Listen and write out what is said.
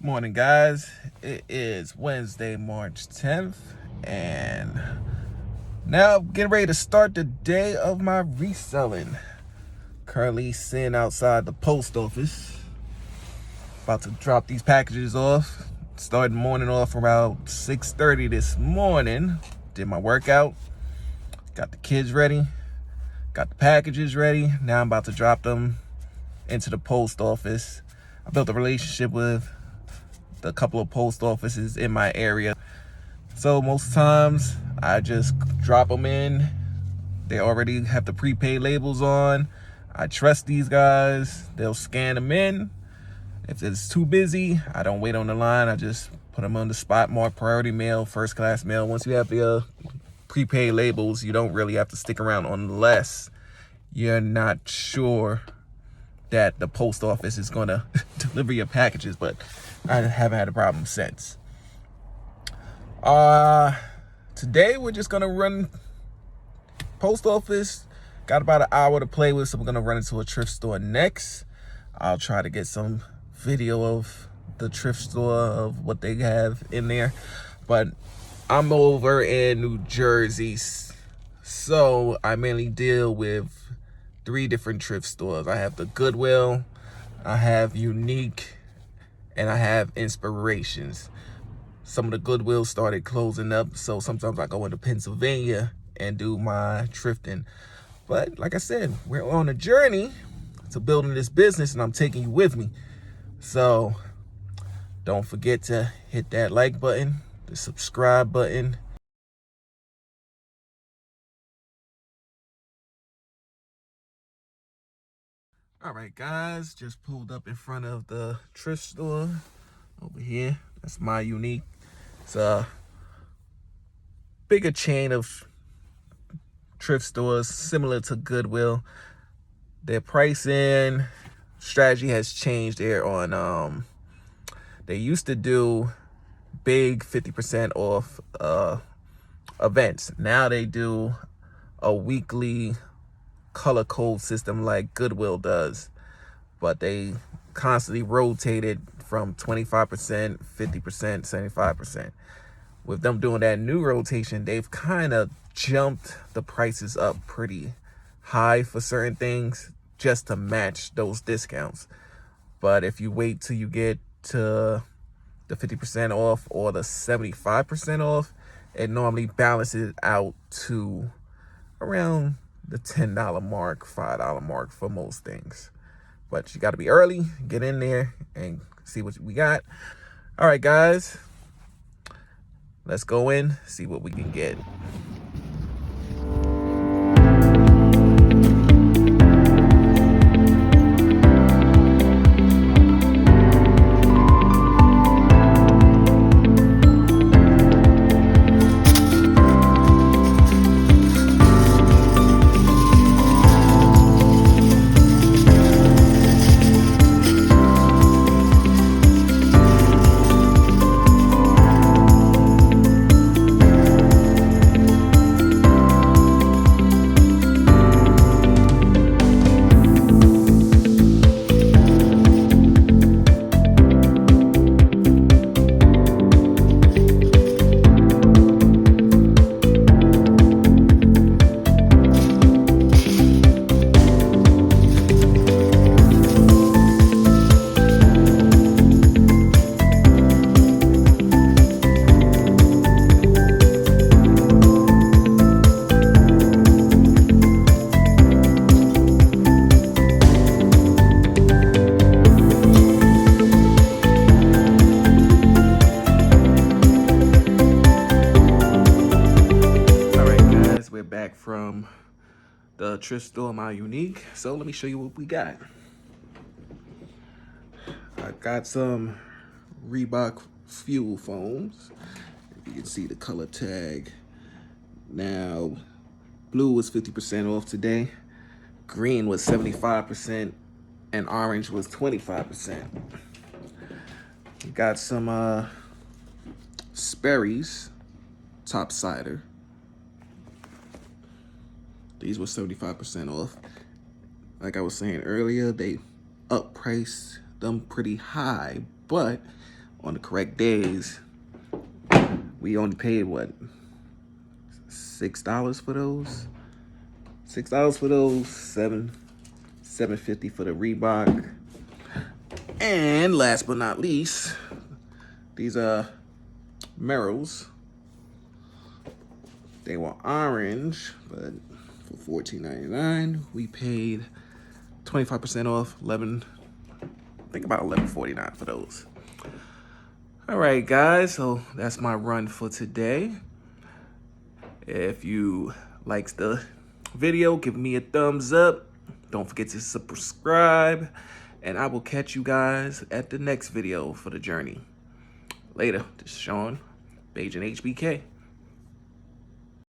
Good morning, guys. It is Wednesday, March 10th, and now I'm getting ready to start the day of my reselling. Currently sitting outside the post office, about to drop these packages off. Started the morning off around 6:30 this morning. Did my workout, got the kids ready, got the packages ready. Now I'm about to drop them into the post office. I built a relationship with a couple of post offices in my area, so most times I just drop them in. They already have the prepaid labels on. I trust these guys. They'll scan them in. If it's too busy, I don't wait on the line. I just put them on the spot, mark priority mail, first class mail. Once you have the prepaid labels, you don't really have to stick around unless you're not sure that the post office is gonna deliver your packages, but I haven't had a problem since. Today we're just gonna run post office. Got about an hour to play with, so we're gonna run into a thrift store next. I'll try to get some video of the thrift store, of what they have in there. But I'm over in New Jersey, so I mainly deal with 3 different thrift stores. I have the Goodwill, I have Unique, and I have Inspirations. Some of the Goodwill started closing up, so sometimes I go into Pennsylvania and do my thrifting. But like I said, we're on a journey to building this business, and I'm taking you with me. So don't forget to hit that like button, the subscribe button. All right, guys, just pulled up in front of the thrift store over here. That's my Unique. It's a bigger chain of thrift stores similar to Goodwill. Their pricing strategy has changed there on they used to do big 50% off events. Now they do a weekly color code system like Goodwill does, but they constantly rotated from 25%, 50%, 75%. With them doing that new rotation, they've kind of jumped the prices up pretty high for certain things just to match those discounts. But if you wait till you get to the 50% off or the 75% off, it normally balances out to around the $10 mark, $5 mark for most things. But you got to be early, get in there and see what we got. All right, guys, let's go in, see what we can get. We're back from the thrift store, my Unique. So let me show you what we got. I got some Reebok fuel foams. You can see the color tag. Now, blue was 50% off today. Green was 75%, and orange was 25%. We got some Sperry's top cider. These were 75% off. Like I was saying earlier, they uppriced them pretty high, but on the correct days, we only paid what, $6 for those? $6 for those, $7.50 for the Reebok. And last but not least, these Merrells. They were orange, but for $14.99, we paid 25% off, I think about $11.49 for those. All right, guys, so that's my run for today. If you liked the video, give me a thumbs up. Don't forget to subscribe, and I will catch you guys at the next video for the journey. Later, this is Sean, Beijing HBK.